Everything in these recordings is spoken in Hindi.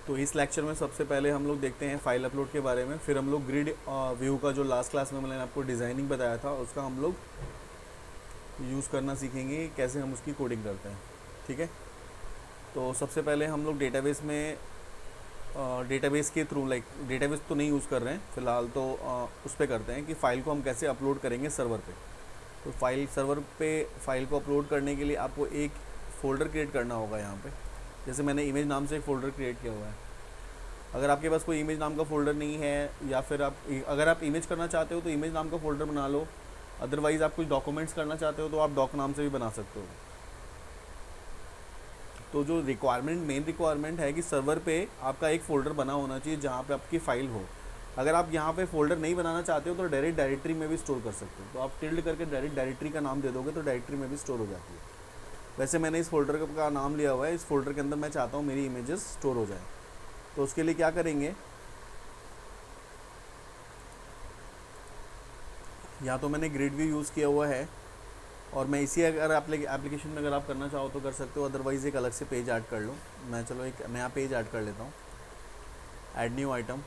तो इस लेक्चर में सबसे पहले हम लोग देखते हैं फाइल अपलोड के बारे में, फिर हम लोग ग्रिड व्यू का जो लास्ट क्लास में मैंने आपको डिज़ाइनिंग बताया था उसका हम लोग यूज़ करना सीखेंगे, कैसे हम उसकी कोडिंग करते हैं। ठीक है, तो सबसे पहले हम लोग डेटाबेस में डेटाबेस के थ्रू, लाइक डेटाबेस तो नहीं यूज़ कर रहे हैं फ़िलहाल, तो उस पर करते हैं कि फ़ाइल को हम कैसे अपलोड करेंगे सर्वर पे। तो सर्वर पे फ़ाइल को अपलोड करने के लिए आपको एक फ़ोल्डर क्रिएट करना होगा। यहाँ पे जैसे मैंने इमेज नाम से एक फ़ोल्डर क्रिएट किया हुआ है। अगर आपके पास कोई इमेज नाम का फ़ोल्डर नहीं है, या फिर अगर आप इमेज करना चाहते हो तो इमेज नाम का फ़ोल्डर बना लो, अदरवाइज़ आप कुछ डॉक्यूमेंट्स करना चाहते हो तो आप डॉक नाम से भी बना सकते हो। तो जो मेन रिक्वायरमेंट है कि सर्वर पे आपका एक फ़ोल्डर बना होना चाहिए जहाँ पे आपकी फ़ाइल हो। अगर आप यहाँ पे फ़ोल्डर नहीं बनाना चाहते हो तो डायरेक्ट डायरेक्टरी में भी स्टोर कर सकते हो। तो आप टिल्ड करके डायरेक्ट डायरेक्टरी का नाम दे दोगे तो डायरेक्टरी में भी स्टोर हो जाती है। वैसे मैंने इस फोल्डर का नाम लिया हुआ है, इस फोल्डर के अंदर मैं चाहता हूँ मेरी इमेजेस स्टोर हो जाए। तो उसके लिए क्या करेंगे, या तो मैंने ग्रिड व्यू यूज़ किया हुआ है, और मैं इसी अगर एप्लीकेशन में अगर आप करना चाहो तो कर सकते हो, अदरवाइज़ एक अलग से पेज ऐड कर लो। मैं चलो एक नया पेज ऐड कर लेता हूँ। ऐड न्यू आइटम,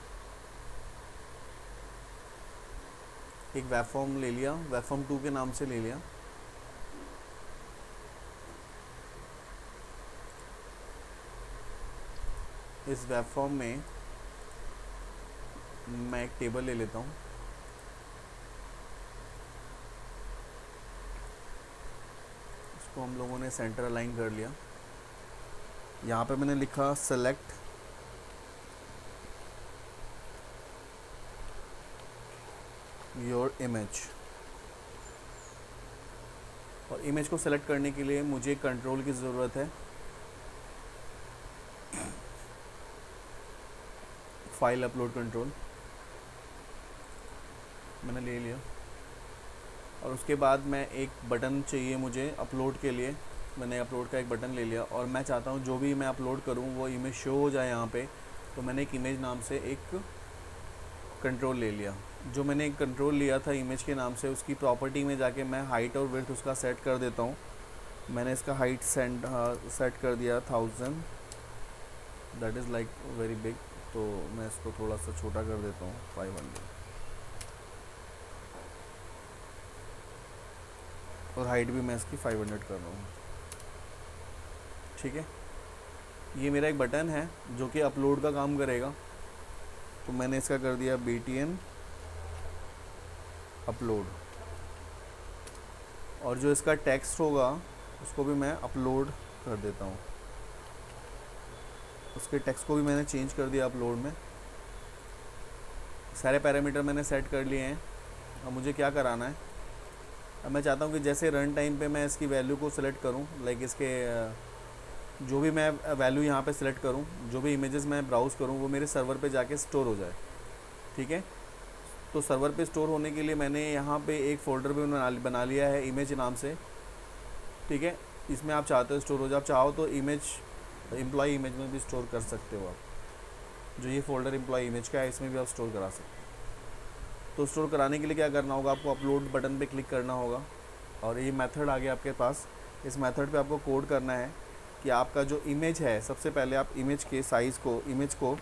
एक वेब फॉर्म ले लिया, वेब फॉर्म 2 के नाम से ले लिया। इस वेब फॉर्म में मैं एक टेबल ले लेता हूँ। इसको हम लोगों ने सेंटर अलाइन कर लिया। यहाँ पे मैंने लिखा सेलेक्ट योर इमेज, और इमेज को सेलेक्ट करने के लिए मुझे कंट्रोल की ज़रूरत है। फाइल अपलोड कंट्रोल मैंने ले लिया, और उसके बाद मैं एक बटन चाहिए मुझे अपलोड के लिए। मैंने अपलोड का एक बटन ले लिया, और मैं चाहता हूँ जो भी मैं अपलोड करूँ वो इमेज शो हो जाए यहाँ पे। तो मैंने एक इमेज नाम से एक कंट्रोल ले लिया। जो मैंने एक कंट्रोल लिया था इमेज के नाम से, उसकी प्रॉपर्टी में जाके मैं हाइट और विड्थ उसका सेट कर देता हूँ। मैंने इसका हाइट सेट कर दिया 1000, that is like very big. तो मैं इसको थोड़ा सा छोटा कर देता हूँ, 500, और हाइट भी मैं इसकी 500 कर रहा हूँ। ठीक है, ये मेरा एक बटन है जो कि अपलोड का काम करेगा। तो मैंने इसका कर दिया BTN अपलोड, और जो इसका टेक्स्ट होगा उसको भी मैं अपलोड कर देता हूँ। उसके टेक्स्ट को भी मैंने चेंज कर दिया अपलोड में। सारे पैरामीटर मैंने सेट कर लिए हैं। अब मुझे क्या कराना है, अब मैं चाहता हूँ कि जैसे रन टाइम पे मैं इसकी वैल्यू को सिलेक्ट करूँ, लाइक इसके जो भी मैं वैल्यू यहाँ पे सिलेक्ट करूँ, जो भी इमेजेस मैं ब्राउज़ करूँ वो मेरे सर्वर पे जाके स्टोर हो जाए। ठीक है, तो सर्वर पे स्टोर होने के लिए मैंने यहाँ पे एक फ़ोल्डर भी बना लिया है इमेज नाम से। ठीक है, इसमें आप चाहते हो स्टोर हो जाए, आप चाहो तो इमेज एम्प्लॉय इमेज में भी स्टोर कर सकते हो आप। जो ये फ़ोल्डर एम्प्लॉय इमेज का है इसमें भी आप स्टोर करा सकते हो। तो स्टोर कराने के लिए क्या करना होगा, आपको अपलोड बटन पे क्लिक करना होगा, और ये मेथड आ गया आपके पास। इस मेथड पे आपको कोड करना है कि आपका जो इमेज है, सबसे पहले आप इमेज के साइज़ को, इमेज को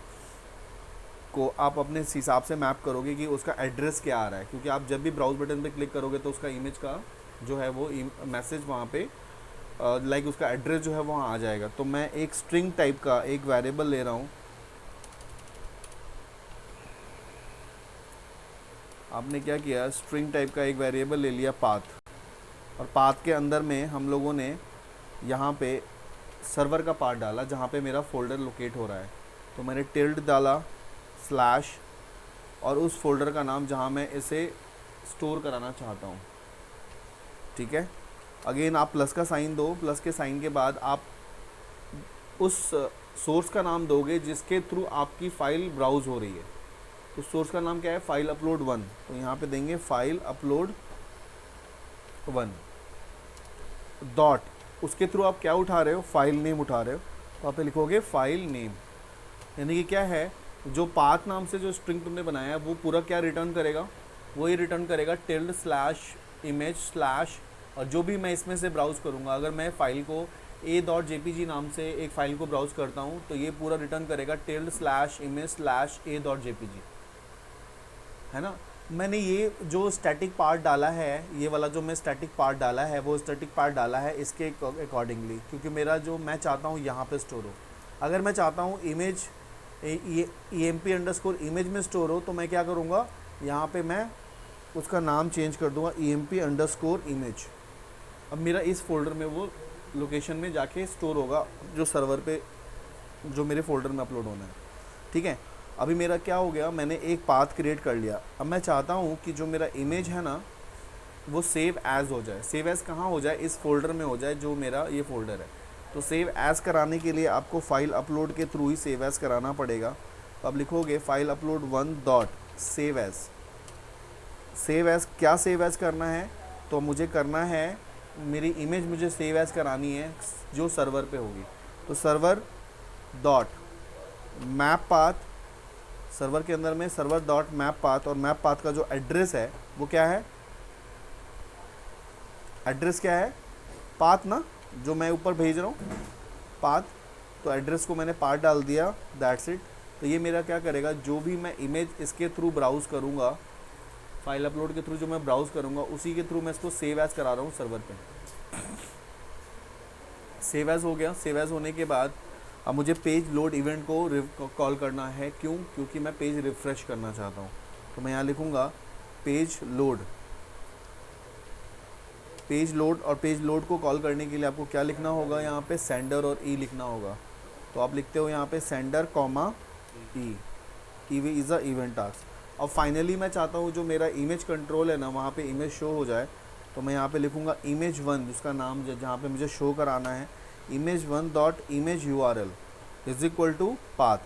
आप अपने हिसाब से मैप करोगे कि उसका एड्रेस क्या आ रहा है, क्योंकि आप जब भी ब्राउज़ बटन पे क्लिक करोगे तो उसका इमेज का जो है वो मैसेज वहाँ पे लाइक उसका एड्रेस जो है वहाँ आ जाएगा। तो मैं एक स्ट्रिंग टाइप का एक वेरिएबल ले रहा हूँ। आपने क्या किया, स्ट्रिंग टाइप का एक वेरिएबल ले लिया पाथ, और पाथ के अंदर में हम लोगों ने यहाँ पे सर्वर का पाथ डाला जहाँ पे मेरा फ़ोल्डर लोकेट हो रहा है। तो मैंने टिल्ड डाला स्लैश, और उस फोल्डर का नाम जहाँ मैं इसे स्टोर कराना चाहता हूँ। ठीक है, अगेन आप प्लस का साइन दो, प्लस के साइन के बाद आप उस सोर्स का नाम दोगे जिसके थ्रू आपकी फ़ाइल ब्राउज़ हो रही है। तो सोर्स का नाम क्या है, फाइल अपलोड 1। तो यहाँ पे देंगे फाइल अपलोड 1 डॉट, उसके थ्रू आप क्या उठा रहे हो, फाइल नेम उठा रहे हो। तो आप लिखोगे फाइल नेम, यानी कि क्या है, जो पाथ नाम से जो स्ट्रिंग तुमने बनाया है वो पूरा क्या रिटर्न करेगा, वो ये रिटर्न करेगा टिल्ड स्लैश इमेज स्लैश, और जो भी मैं इसमें से ब्राउज़ करूँगा, अगर मैं फ़ाइल को a.jpg नाम से एक फ़ाइल को ब्राउज़ करता हूँ तो ये पूरा रिटर्न करेगा ~image/a.jpg, है ना। मैंने ये जो स्टैटिक पार्ट डाला है, ये वाला जो मैं स्टैटिक पार्ट डाला है, वो स्टैटिक पार्ट डाला है इसके अकॉर्डिंगली, क्योंकि मेरा जो मैं चाहता हूँ यहाँ पे स्टोर हो। अगर मैं चाहता हूँ इमेज emp_image में स्टोर हो तो मैं क्या करूँगा, यहाँ पे मैं उसका नाम चेंज कर दूँगा emp_image। अब मेरा इस फोल्डर में वो लोकेशन में जाके स्टोर होगा जो सर्वर पे, जो मेरे फोल्डर में अपलोड होना है, ठीक है। अभी मेरा क्या हो गया, मैंने एक पाथ क्रिएट कर लिया। अब मैं चाहता हूँ कि जो मेरा इमेज है ना वो सेव एज़ हो जाए। सेव एज़ कहाँ हो जाए, इस फोल्डर में हो जाए जो मेरा ये फोल्डर है। तो सेव एज़ कराने के लिए आपको फाइल अपलोड के थ्रू ही सेव एज़ कराना पड़ेगा। तो अब लिखोगे file upload 1 dot save as. Save as क्या सेव एज़ करना है, तो मुझे करना है मेरी इमेज मुझे सेव एज़ करानी है जो सर्वर पे होगी। तो server dot map path, server के अंदर में सर्वर डॉट मैप पाथ, और मैप पाथ का जो एड्रेस है वो क्या है, एड्रेस क्या है, पाथ ना, जो मैं ऊपर भेज रहा हूँ पाथ। तो एड्रेस को मैंने पाथ डाल दिया, दैट्स इट। तो ये मेरा क्या करेगा, जो भी मैं इमेज इसके थ्रू ब्राउज़ करूँगा, फाइल अपलोड के थ्रू जो मैं ब्राउज़ करूँगा उसी के थ्रू मैं इसको सेव एज़ करा रहा हूँ सर्वर पे। सेव एज़ हो गया। सेव एज़ होने के बाद अब मुझे पेज लोड इवेंट को कॉल करना है। क्यों? क्योंकि मैं पेज रिफ़्रेश करना चाहता हूँ। तो मैं यहाँ लिखूँगा पेज लोड। पेज लोड, और पेज लोड को कॉल करने के लिए आपको क्या लिखना होगा, यहाँ पे सेंडर और ई लिखना होगा। तो आप लिखते हो यहाँ पे sender comma E, is a event task. और फाइनली मैं चाहता हूँ जो मेरा इमेज कंट्रोल है ना, वहाँ पे इमेज शो हो जाए। तो मैं यहाँ पे लिखूँगा image1, जिसका नाम जहाँ पे मुझे शो कराना है, image1 dot image URL is equal to path,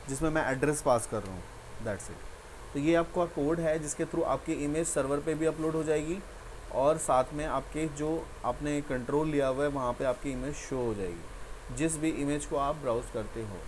जिसमें मैं एड्रेस पास कर रहा हूँ, दैट्स इट। तो ये आपका कोड है जिसके थ्रू आपकी इमेज सर्वर पे भी अपलोड हो जाएगी, और साथ में आपके जो आपने कंट्रोल लिया हुआ है वहाँ पे आपकी इमेज शो हो जाएगी, जिस भी इमेज को आप ब्राउज़ करते हो।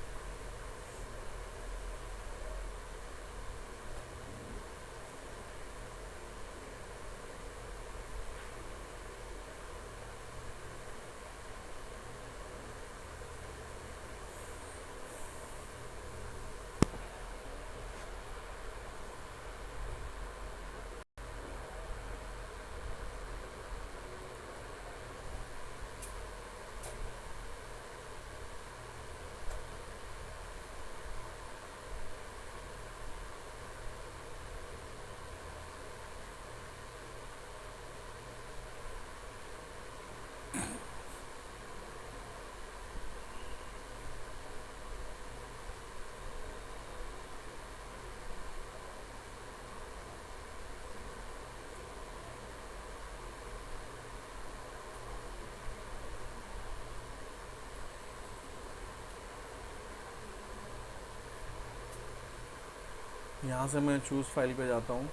यहाँ से मैं चूज़ फाइल पे जाता हूँ।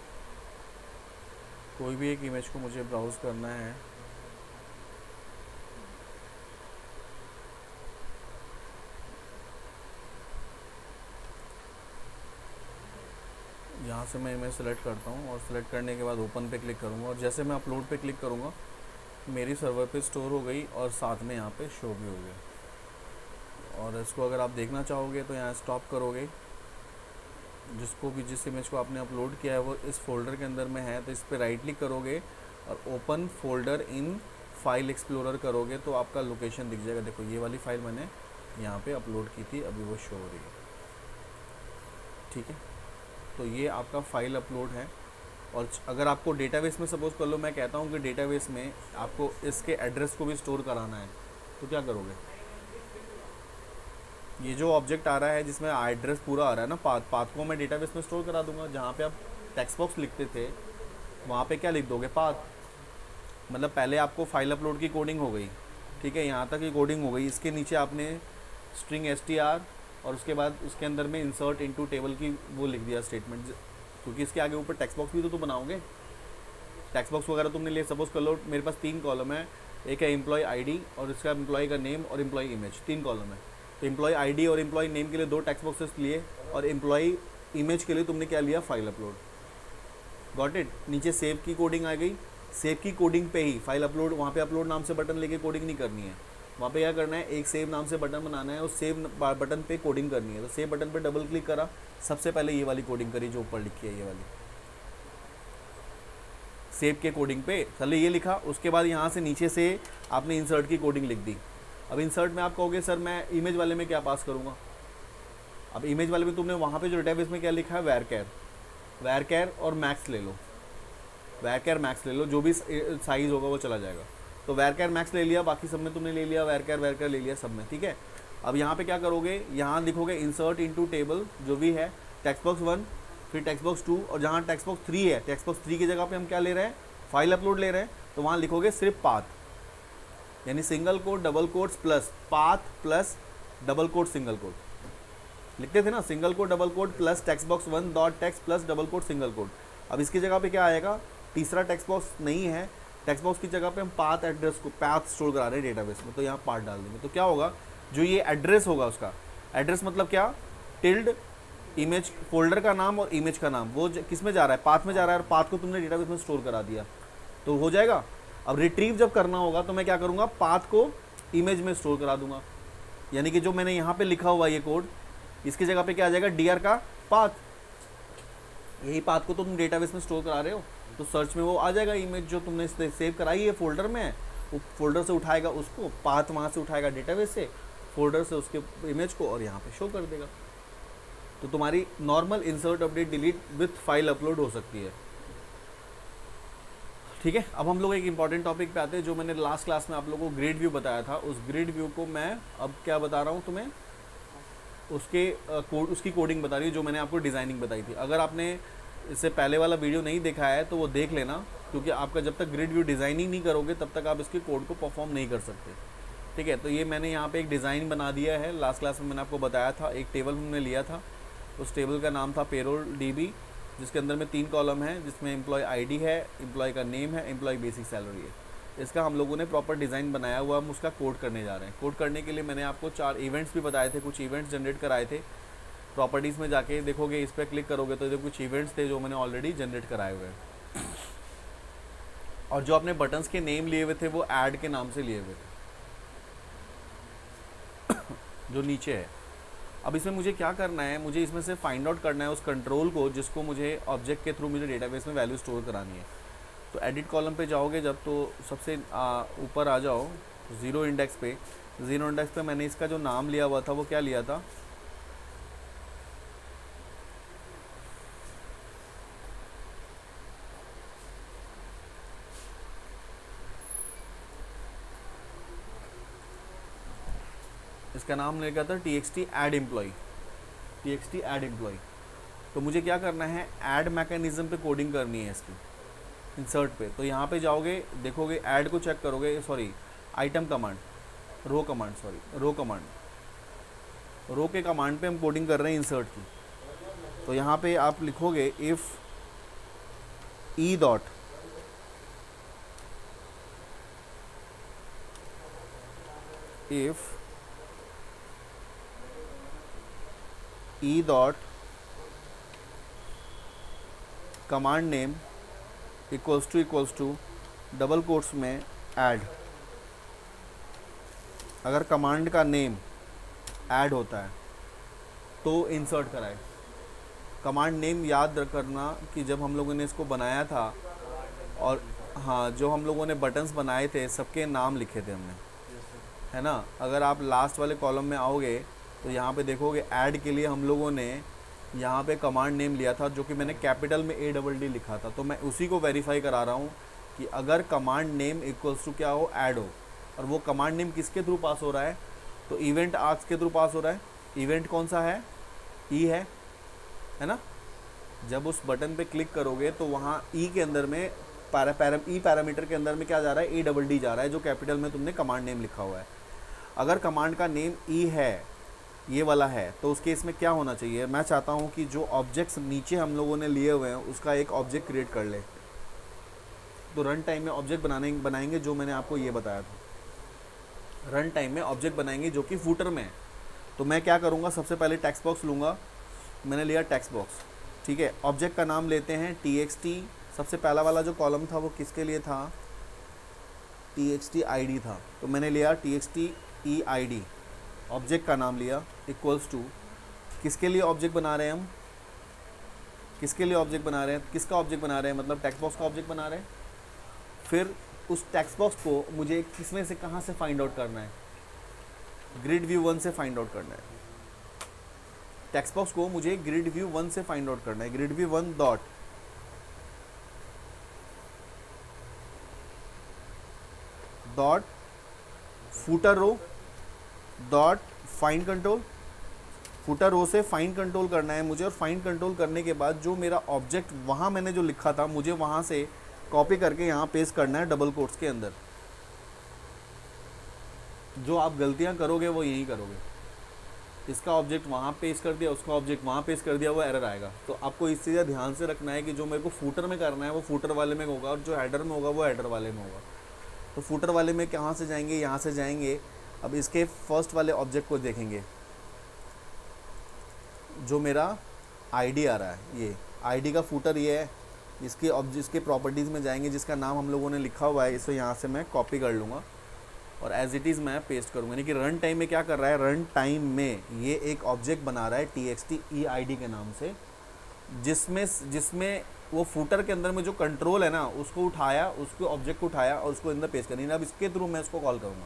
कोई भी एक इमेज को मुझे ब्राउज़ करना है। यहाँ से मैं इमेज सेलेक्ट करता हूँ, और सेलेक्ट करने के बाद ओपन पे क्लिक करूँगा, और जैसे मैं अपलोड पे क्लिक करूँगा मेरी सर्वर पे स्टोर हो गई, और साथ में यहाँ पे शो भी हो गया। और इसको अगर आप देखना चाहोगे तो यहाँ स्टॉप करोगे। जिस इमेज को आपने अपलोड किया है वो इस फोल्डर के अंदर में है, तो इस पर राइट क्लिक करोगे और open folder in file explorer करोगे तो आपका लोकेशन दिख जाएगा। देखो ये वाली फ़ाइल मैंने यहाँ पे अपलोड की थी, अभी वो शो हो रही है, ठीक है। तो ये आपका फ़ाइल अपलोड है। और अगर आपको डेटाबेस में सपोज़ कर लो, मैं कहता हूँ कि डेटाबेस में आपको इसके एड्रेस को भी स्टोर कराना है, तो क्या करोगे, ये जो ऑब्जेक्ट आ रहा है जिसमें एड्रेस पूरा आ रहा है ना, पाथ को मैं डेटाबेस में स्टोर करा दूंगा। जहाँ पे आप टेक्स्ट बॉक्स लिखते थे वहाँ पे क्या लिख दोगे, पाथ। मतलब पहले आपको फाइल अपलोड की कोडिंग हो गई, ठीक है, यहाँ तक की कोडिंग हो गई। इसके नीचे आपने स्ट्रिंग str और उसके बाद उसके अंदर में इंसर्ट इनटू टेबल की वो लिख दिया स्टेटमेंट, क्योंकि इसके आगे ऊपर टेक्स्ट बॉक्स भी तो बनाओगे। टेक्स्ट बॉक्स वगैरह तुमने ले, सपोज़ कर लो मेरे पास 3 कॉलम है, एक है एम्प्लॉय आईडी और इसका एम्प्लॉय का नेम और एम्प्लॉय इमेज, 3 कॉलम है। तो एम्प्लॉय आईडी और एम्प्लॉय नेम के लिए 2 टेक्स्ट बॉक्सेस लिए, और एम्प्लॉय इमेज के लिए तुमने क्या लिया, फाइल अपलोड। Got it. नीचे सेव की कोडिंग आ गई, सेव की कोडिंग पे ही फाइल अपलोड, वहाँ पे अपलोड नाम से बटन लेके कोडिंग नहीं करनी है, वहाँ पे क्या करना है, एक सेव नाम से बटन बनाना है, उस सेव बटन पे कोडिंग करनी है। तो सेव बटन पे डबल क्लिक करा, सबसे पहले ये वाली कोडिंग करी जो ऊपर लिखी है, ये वाली सेव के कोडिंग पे पहले ये लिखा। उसके बाद यहाँ से नीचे से आपने इंसर्ट की कोडिंग लिख दी। अब इंसर्ट में आप कहोगे सर मैं इमेज वाले में क्या पास करूँगा। अब इमेज वाले में तुमने वहाँ पे जो डेटाबेस में क्या लिखा है, वैरकैर और मैक्स ले लो, वैरकैर मैक्स ले लो, जो भी साइज़ होगा वो चला जाएगा। तो वैरकैर मैक्स ले लिया, बाकी सब में तुमने ले लिया, वैरकैर ले लिया सब में, ठीक है। अब यहाँ पे क्या करोगे, यहाँ लिखोगे इंसर्ट इनटू टेबल जो भी है, टेक्स्ट बॉक्स 1, फिर टेक्स्ट बॉक्स 2, और जहाँ टेक्स्ट बॉक्स 3 है, टेक्स्ट बॉक्स 3 की जगह पे हम क्या ले रहे हैं, फाइल अपलोड ले रहे हैं। तो वहाँ लिखोगे सिर्फ पाथ, यानी single quote double quotes plus path plus double quote single quote लिखते थे ना, single quote double quote plus text box 1 dot text plus double quote single quote. अब इसकी जगह पे क्या आएगा, तीसरा टेक्स्ट बॉक्स नहीं है, टेक्स्ट बॉक्स की जगह पे हम पाथ एड्रेस को पाथ स्टोर करा रहे हैं डेटाबेस में, तो यहाँ पाथ डाल देंगे। तो क्या होगा, जो ये एड्रेस होगा, उसका एड्रेस मतलब क्या, टिल्ड इमेज फोल्डर का नाम और इमेज का नाम, वो किस में जा रहा है, पाथ में जा रहा है, और पाथ को तुमने डेटाबेस में स्टोर करा दिया तो हो जाएगा। अब रिट्रीव जब करना होगा तो मैं क्या करूँगा, पाथ को इमेज में स्टोर करा दूंगा, यानी कि जो मैंने यहाँ पे लिखा हुआ ये कोड, इसकी जगह पे क्या आ जाएगा, डीआर का पाथ, यही पाथ को तुम डेटाबेस में स्टोर करा रहे हो, तो सर्च में वो आ जाएगा इमेज जो तुमने सेव कराई है फोल्डर में, वो फोल्डर से उठाएगा उसको, पाथ वहाँ से उठाएगा डेटाबेस से, फोल्डर से उसके इमेज को, और यहाँ पे शो कर देगा। तो तुम्हारी normal insert update delete with file upload हो सकती है, ठीक है। अब हम लोग एक इंपॉर्टेंट टॉपिक पे आते हैं, जो मैंने लास्ट क्लास में आप लोगों को ग्रिड व्यू बताया था, उस ग्रिड व्यू को मैं अब क्या बता रहा हूँ तुम्हें, उसकी कोडिंग बता रही है, जो मैंने आपको डिज़ाइनिंग बताई थी। अगर आपने इससे पहले वाला वीडियो नहीं देखा है तो वो देख लेना, क्योंकि आपका जब तक ग्रिड व्यू डिज़ाइनिंग नहीं करोगे तब तक आप इसके कोड को परफॉर्म नहीं कर सकते, ठीक है। तो ये मैंने यहाँ पे एक डिज़ाइन बना दिया है, लास्ट क्लास में मैंने आपको बताया था, एक टेबल हमने लिया था, उस टेबल का नाम था पेरोल डीबी, जिसके अंदर में 3 कॉलम है, जिसमें एम्प्लॉय आईडी है, एम्प्लॉय का नेम है, एम्प्लॉय बेसिक सैलरी है। इसका हम लोगों ने प्रॉपर डिज़ाइन बनाया हुआ, हम उसका कोड करने जा रहे हैं। कोड करने के लिए मैंने आपको 4 इवेंट्स भी बताए थे, कुछ इवेंट्स जनरेट कराए थे। प्रॉपर्टीज़ में जाके देखोगे, इस पर क्लिक करोगे तो ये कुछ इवेंट्स थे जो मैंने ऑलरेडी जनरेट कराए हुए हैं, और जो अपने बटन्स के नेम लिए हुए थे वो ऐड के नाम से लिए हुए थे जो नीचे है। अब इसमें मुझे क्या करना है, मुझे इसमें से फाइंड आउट करना है उस कंट्रोल को जिसको मुझे ऑब्जेक्ट के थ्रू मुझे डेटाबेस में वैल्यू स्टोर करानी है। तो एडिट कॉलम पे जाओगे जब, तो सबसे ऊपर आ जाओ, ज़ीरो इंडेक्स पे मैंने इसका जो नाम लिया हुआ था वो क्या लिया था, इसका नाम लिखा था txt add employee। तो मुझे क्या करना है, ऐड मैकेनिज्म पे कोडिंग करनी है इसकी, इंसर्ट पे। तो यहाँ पे जाओगे, देखोगे ऐड को चेक करोगे, सॉरी आइटम कमांड, रो के कमांड पे हम कोडिंग कर रहे हैं इंसर्ट की। तो यहाँ पे आप लिखोगे if E dot command name equals to double quotes में ऐड। अगर कमांड का नेम ऐड होता है तो इंसर्ट कराए। कमांड नेम याद करना कि जब हम लोगों ने इसको बनाया था, और हाँ, जो हम लोगों ने बटन्स बनाए थे सबके नाम लिखे थे हमने, है ना। अगर आप लास्ट वाले कॉलम में आओगे तो यहाँ पे देखोगे ऐड के लिए हम लोगों ने यहाँ पे कमांड नेम लिया था, जो कि मैंने कैपिटल में ADD लिखा था। तो मैं उसी को वेरीफाई करा रहा हूँ कि अगर कमांड नेम इक्वल्स टू क्या हो, ऐड हो, और वो कमांड नेम किसके थ्रू पास हो रहा है, तो इवेंट आर्क्स के थ्रू पास हो रहा है। इवेंट कौन सा है, ई है ना। जब उस बटन पे क्लिक करोगे तो वहाँ ई के अंदर में ई पैरामीटर के अंदर में क्या जा रहा है, ADD जा रहा है, जो कैपिटल में तुमने कमांड नेम लिखा हुआ है। अगर कमांड का नेम ई है, ये वाला है, तो उस केस में क्या होना चाहिए, मैं चाहता हूँ कि जो ऑब्जेक्ट्स नीचे हम लोगों ने लिए हुए हैं उसका एक ऑब्जेक्ट क्रिएट कर ले। तो रन टाइम में ऑब्जेक्ट बनाएंगे जो मैंने आपको ये बताया था, रन टाइम में ऑब्जेक्ट बनाएंगे जो कि फूटर में है। तो मैं क्या करूँगा, सबसे पहले टेक्स्ट बॉक्स लूँगा, मैंने लिया टेक्स्ट बॉक्स, ठीक है। ऑब्जेक्ट का नाम लेते हैं txt, सबसे पहला वाला जो कॉलम था वो किसके लिए था, txt id था, तो मैंने लिया txt E I D, object का नाम लिया, इक्वल्स टू, किसके लिए ऑब्जेक्ट बना रहे हैं हम, किसके लिए ऑब्जेक्ट बना रहे हैं, किसका ऑब्जेक्ट बना रहे हैं, मतलब टेक्स्ट बॉक्स का ऑब्जेक्ट बना रहे हैं। फिर उस टेक्स्ट बॉक्स को मुझे किसमें से, कहाँ से फाइंड आउट करना है, ग्रिड व्यू 1 से फाइंड आउट करना है। टेक्स्ट बॉक्स को मुझे ग्रिड व्यू 1 से फाइंड आउट करना है। ग्रिड व्यू 1 डॉट फूटर रो डॉट फाइंड कंट्रोल, फूटर रो से फाइंड कंट्रोल करना है मुझे, और फाइंड कंट्रोल करने के बाद जो मेरा ऑब्जेक्ट वहाँ मैंने जो लिखा था मुझे वहाँ से कॉपी करके यहाँ पेस्ट करना है डबल कोट्स के अंदर। जो आप गलतियाँ करोगे वो यही करोगे, इसका ऑब्जेक्ट वहाँ पेस्ट कर दिया, उसका ऑब्जेक्ट वहाँ पेस्ट कर दिया, वो एरर आएगा। तो आपको इस चीज़ ध्यान से रखना है कि जो मेरे को फूटर में करना है वो फूटर वाले में होगा, और जो हेडर में होगा वो हेडर वाले में होगा। तो फूटर वाले में कहाँ से जाएंगे, यहाँ से जाएंगे। अब इसके फर्स्ट वाले ऑब्जेक्ट को देखेंगे, जो मेरा आईडी आ रहा है, ये आईडी का फूटर ये है। इसके प्रॉपर्टीज़ में जाएंगे, जिसका नाम हम लोगों ने लिखा हुआ है, इसे यहाँ से मैं कॉपी कर लूँगा और एज इट इज़ मैं पेस्ट करूँगा। यानी कि रन टाइम में क्या कर रहा है, रन टाइम में ये एक ऑब्जेक्ट बना रहा है txt eid के नाम से, जिसमें वो फूटर के अंदर में जो कंट्रोल है ना, उसको उठाया, उसको ऑब्जेक्ट को उठाया और उसको अंदर पेस्ट करनी है। अब इसके थ्रू मैं इसको कॉल करूँगा,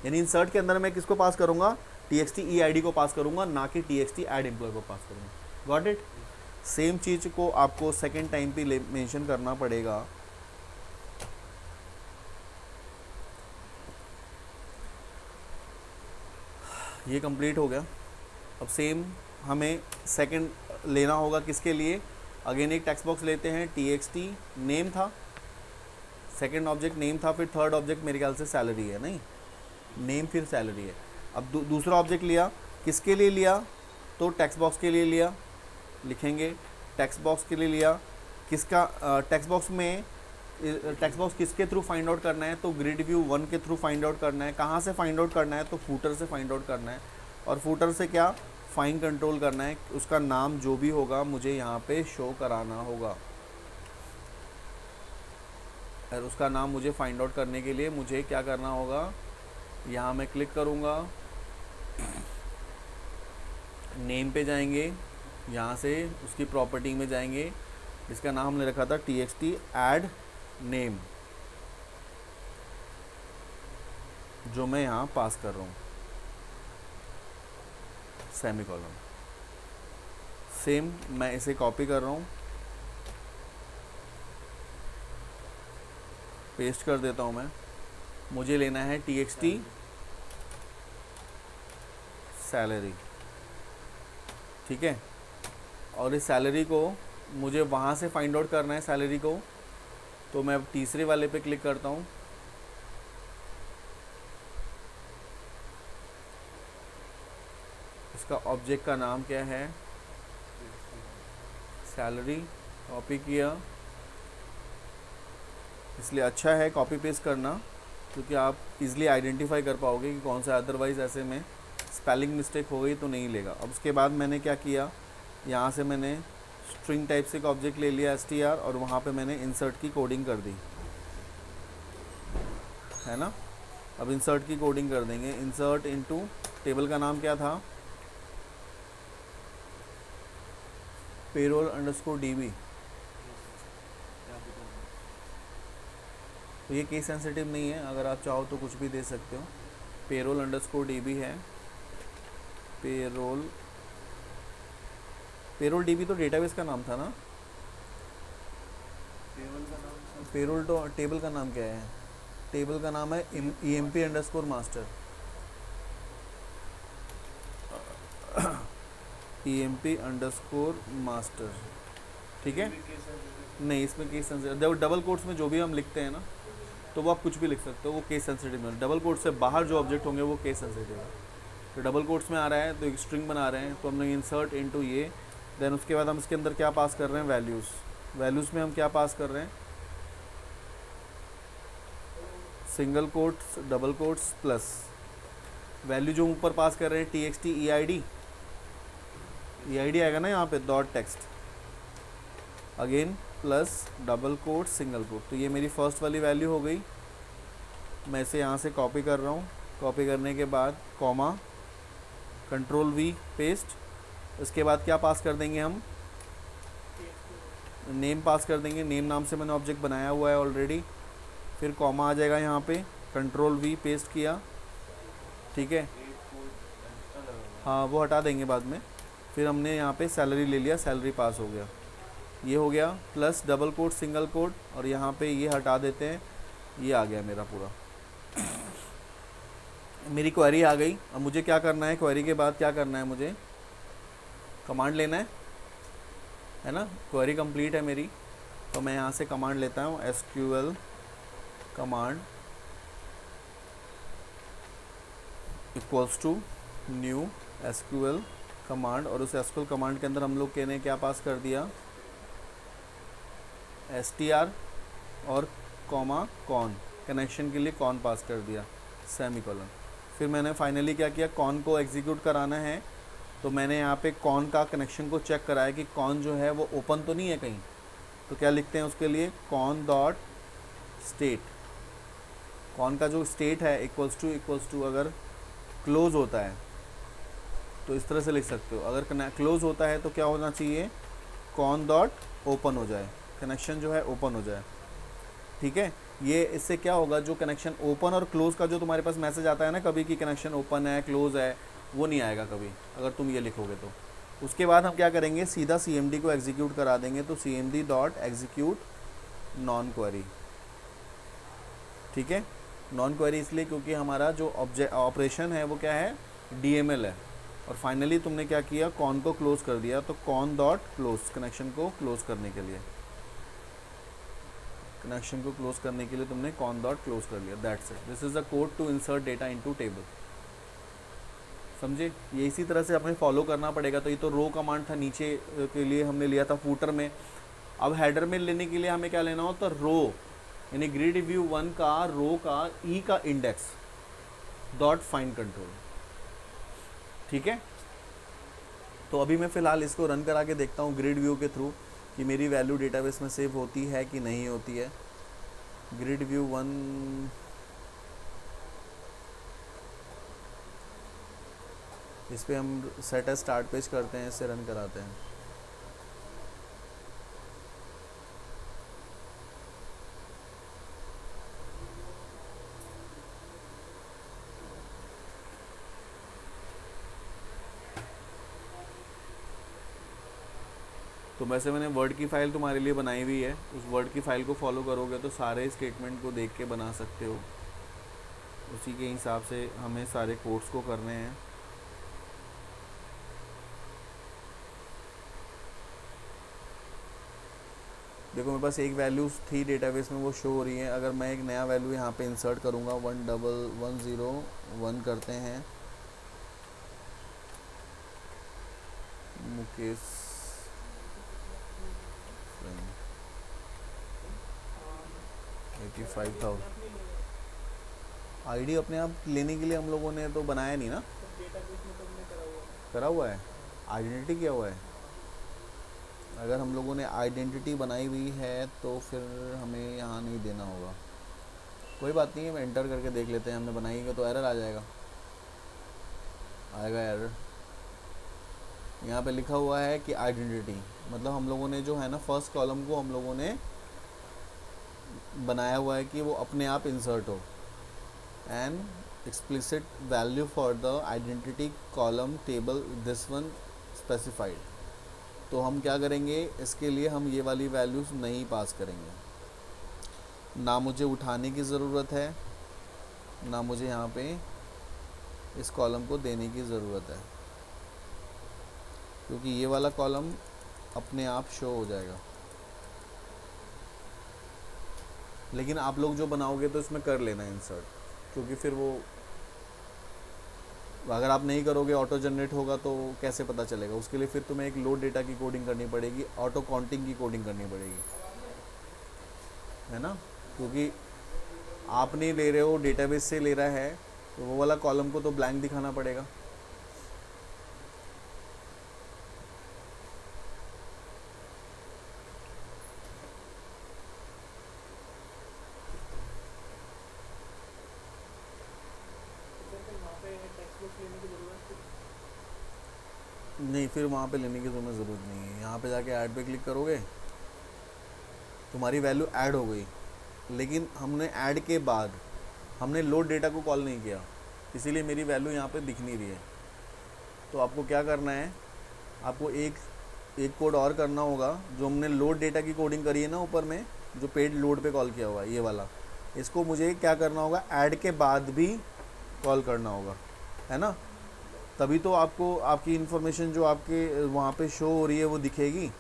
यानी इंसर्ट के अंदर मैं किसको पास करूँगा, txt eid को पास करूँगा, ना कि txt add employee को पास करूँगा। Got it. सेम चीज़ को आपको सेकेंड टाइम पे मेंशन करना पड़ेगा। ये कंप्लीट हो गया। अब सेम हमें सेकंड लेना होगा, किसके लिए, अगेन एक टेक्स्ट बॉक्स लेते हैं, txt नेम था, सेकंड ऑब्जेक्ट नेम था, फिर थर्ड ऑब्जेक्ट मेरे ख्याल से सैलरी है, नहीं नेम फिर सैलरी है। अब दूसरा ऑब्जेक्ट लिया, किसके लिए लिया, तो टेक्स्ट बॉक्स के लिए लिया, लिखेंगे टेक्स्ट बॉक्स के लिए लिया। किसका टेक्स्ट बॉक्स में, टेक्स्ट बॉक्स किसके थ्रू फाइंड आउट करना है, तो ग्रिड व्यू 1 के थ्रू फाइंड आउट करना है। कहाँ से फाइंड आउट करना है, तो फूटर से फाइंड आउट करना है, और फूटर से क्या, फाइंड कंट्रोल करना है। उसका नाम जो भी होगा मुझे यहाँ पे शो कराना होगा, और उसका नाम मुझे फाइंड आउट करने के लिए मुझे क्या करना होगा, यहाँ मैं क्लिक करूँगा, नेम पे जाएंगे, यहाँ से उसकी प्रॉपर्टी में जाएंगे, इसका नाम हमने रखा था txt add नेम, जो मैं यहाँ पास कर रहा हूँ, सेमीकोलन। सेम मैं इसे कॉपी कर रहा हूँ, पेस्ट कर देता हूँ मैं। मुझे लेना है txt सैलरी, ठीक है, और इस सैलरी को मुझे वहाँ से फाइंड आउट करना है सैलरी को। तो मैं अब तीसरे वाले पे क्लिक करता हूँ, इसका ऑब्जेक्ट का नाम क्या है, सैलरी, कॉपी किया। इसलिए अच्छा है कॉपी पेस्ट करना, क्योंकि आप इजीली आइडेंटिफाई कर पाओगे कि कौन सा, अदरवाइज़ ऐसे में स्पेलिंग मिस्टेक हो गई तो नहीं लेगा। अब उसके बाद मैंने क्या किया, यहाँ से मैंने स्ट्रिंग टाइप से एक ऑब्जेक्ट ले लिया str, और वहाँ पे मैंने इंसर्ट की कोडिंग कर दी, है ना। अब इंसर्ट की कोडिंग कर देंगे, इंसर्ट इनटू, टेबल का नाम क्या था, पेरोल अंडरस्कोर db। तो ये केस सेंसिटिव नहीं है, अगर आप चाहो तो कुछ भी दे सकते हो। पेरोल अंडरस्कोर db है, पेरोल db तो डेटाबेस का नाम था ना, पेरोल तो टेबल का नाम क्या है, टेबल का नाम है emp underscore master, emp underscore master, ठीक है। नहीं, इसमें केस सेंसिटिव, डबल कोट्स में जो भी हम लिखते हैं ना, तो वो आप कुछ भी लिख सकते हो, वो केस सेंसिटिव है। डबल कोट्स से बाहर जो ऑब्जेक्ट होंगे वो केस सेंसिटिव है। तो डबल कोट्स में आ रहा है तो एक स्ट्रिंग बना रहे हैं, तो हमने इंसर्ट इनटू ये, देन उसके बाद हम इसके अंदर क्या पास कर रहे हैं, वैल्यूज़ में हम क्या पास कर रहे हैं, single quotes, double quotes plus value जो ऊपर पास कर रहे हैं txt eid आएगा ना यहाँ पे, dot text, again plus double quote single quote. तो ये मेरी फर्स्ट वाली वैल्यू हो गई। मैं इसे यहाँ से कॉपी कर रहा हूँ, कॉपी करने के बाद कॉमा, कंट्रोल वी, पेस्ट। इसके बाद क्या पास कर देंगे हम, नेम पास कर देंगे, नेम नाम से मैंने ऑब्जेक्ट बनाया हुआ है ऑलरेडी। फिर कॉमा आ जाएगा यहाँ पे, कंट्रोल वी, पेस्ट किया, ठीक है। हाँ वो हटा देंगे बाद में। फिर हमने यहाँ पे सैलरी ले लिया, सैलरी पास हो गया, ये हो गया। Plus double quote, single quote, और यहाँ पे ये हटा देते हैं, ये आ गया मेरा पूरा। मेरी क्वेरी आ गई। अब मुझे क्या करना है, क्वेरी के बाद क्या करना है, मुझे कमांड लेना है ना। क्वेरी कंप्लीट है मेरी, तो मैं यहाँ से कमांड लेता हूँ, SQL command equals to new SQL command, और उस SQL कमांड के अंदर हम लोग ने क्या पास कर दिया, str और कॉमा कॉन, कनेक्शन के लिए कॉन पास कर दिया, सेमीकोलन। फिर मैंने फाइनली क्या किया, कॉन को एग्जीक्यूट कराना है, तो मैंने यहाँ पे कॉन का कनेक्शन को चेक कराया कि कॉन जो है वो ओपन तो नहीं है कहीं। तो क्या लिखते हैं उसके लिए, कॉन डॉट स्टेट, कॉन का जो स्टेट है इक्वल्स टू अगर क्लोज होता है तो इस तरह से लिख सकते हो। अगर क्लोज होता है तो क्या होना चाहिए, कॉन डॉट ओपन हो जाए, कनेक्शन जो है ओपन हो जाए, ठीक है। ये इससे क्या होगा, जो कनेक्शन ओपन और क्लोज का जो तुम्हारे पास मैसेज आता है ना कभी कि कनेक्शन ओपन है, क्लोज है, वो नहीं आएगा कभी अगर तुम ये लिखोगे तो। उसके बाद हम क्या करेंगे, सीधा CMD को एग्जीक्यूट करा देंगे, तो CMD dot execute non query, ठीक है। नॉन क्वेरी इसलिए क्योंकि हमारा जो ऑपरेशन है वो क्या है, DML है। और फाइनली तुमने क्या किया, कॉन को क्लोज कर दिया, तो कॉन डॉट क्लोज, कनेक्शन को क्लोज करने के लिए, कनेक्शन को क्लोज करने के लिए तुमने कॉन डॉट क्लोज कर लिया, that's it. This is the code to insert data into table, समझे। ये इसी तरह से हमें फॉलो करना पड़ेगा। तो ये तो रो कमांड था, नीचे के लिए हमने लिया था फूटर में। अब हेडर में लेने के लिए हमें क्या लेना हो, तो रो यानी ग्रिड व्यू 1 का रो का ई का इंडेक्स डॉट फाइंड कंट्रोल, ठीक है। तो अभी मैं फ़िलहाल इसको रन करा के देखता हूँ ग्रिड व्यू के थ्रू कि मेरी वैल्यू डेटाबेस में सेव होती है कि नहीं होती है। ग्रिड व्यू 1 इस पर हम सेट एज स्टार्ट पेज करते हैं, इससे रन कराते हैं। तो वैसे मैंने वर्ड की फ़ाइल तुम्हारे लिए बनाई हुई है, उस वर्ड की फ़ाइल को फॉलो करोगे तो सारे स्टेटमेंट को देख के बना सकते हो। उसी के हिसाब से हमें सारे कोड्स को करने हैं। देखो मेरे पास एक वैल्यू थी डेटाबेस में, वो शो हो रही है। अगर मैं एक नया वैल्यू यहाँ पे इंसर्ट करूँगा, 11101 करते हैं, मुकेश 85,000 आईडी अपने आप लेने के लिए हम लोगों ने तो बनाया नहीं ना, करा हुआ है, आइडेंटिटी किया हुआ है। अगर हम लोगों ने आइडेंटिटी बनाई हुई है तो फिर हमें यहाँ नहीं देना होगा। कोई बात नहीं है, मैं एंटर करके देख लेते हैं। हमने बनाई है तो एरर आ जाएगा, आएगा एरर। यहाँ पे लिखा हुआ है कि आइडेंटिटी, मतलब हम लोगों ने जो है ना फर्स्ट कॉलम को हम लोगों ने बनाया हुआ है कि वो अपने आप इंसर्ट हो। And explicit value for the identity column table this one specified. तो हम क्या करेंगे, इसके लिए हम ये वाली वैल्यूज़ नहीं पास करेंगे। ना मुझे उठाने की ज़रूरत है, ना मुझे यहाँ पे इस कॉलम को देने की ज़रूरत है, क्योंकि ये वाला कॉलम अपने आप शो हो जाएगा। लेकिन आप लोग जो बनाओगे तो इसमें कर लेना इंसर्ट, क्योंकि फिर वो अगर आप नहीं करोगे ऑटो जनरेट होगा तो कैसे पता चलेगा। उसके लिए फिर तुम्हें एक लोड डेटा की कोडिंग करनी पड़ेगी, ऑटो काउंटिंग की कोडिंग करनी पड़ेगी, है ना। क्योंकि आप नहीं ले रहे हो, डेटाबेस से ले रहा है, तो वो वाला कॉलम को तो ब्लैंक दिखाना पड़ेगा। नहीं, फिर वहाँ पे लेने की तुम्हें ज़रूरत नहीं है। यहाँ पे जाके ऐड पे क्लिक करोगे, तुम्हारी वैल्यू ऐड हो गई, लेकिन हमने ऐड के बाद हमने लोड डेटा को कॉल नहीं किया, इसीलिए मेरी वैल्यू यहाँ पे दिख नहीं रही है। तो आपको क्या करना है, आपको एक कोड और करना होगा। जो हमने लोड डेटा की कोडिंग करी है ना ऊपर में, जो पेड लोड पे कॉल किया हुआ है ये वाला, इसको मुझे क्या करना होगा, ऐड के बाद भी कॉल करना होगा, है ना। तभी तो आपको आपकी इन्फॉर्मेशन जो आपके वहाँ पे शो हो रही है वो दिखेगी।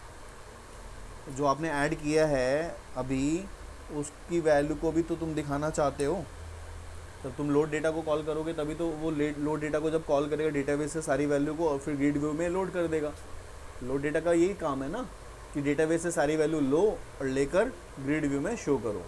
जो आपने ऐड किया है अभी, उसकी वैल्यू को भी तो तुम दिखाना चाहते हो। तब तुम लोड डेटा को कॉल करोगे, तभी तो वो लोड डेटा को जब कॉल करेगा डेटाबेस से सारी वैल्यू को, और फिर ग्रिड व्यू में लोड कर देगा। लोड डेटा का यही काम है ना, कि डेटाबेस से सारी वैल्यू लो और लेकर ग्रिड व्यू में शो करो।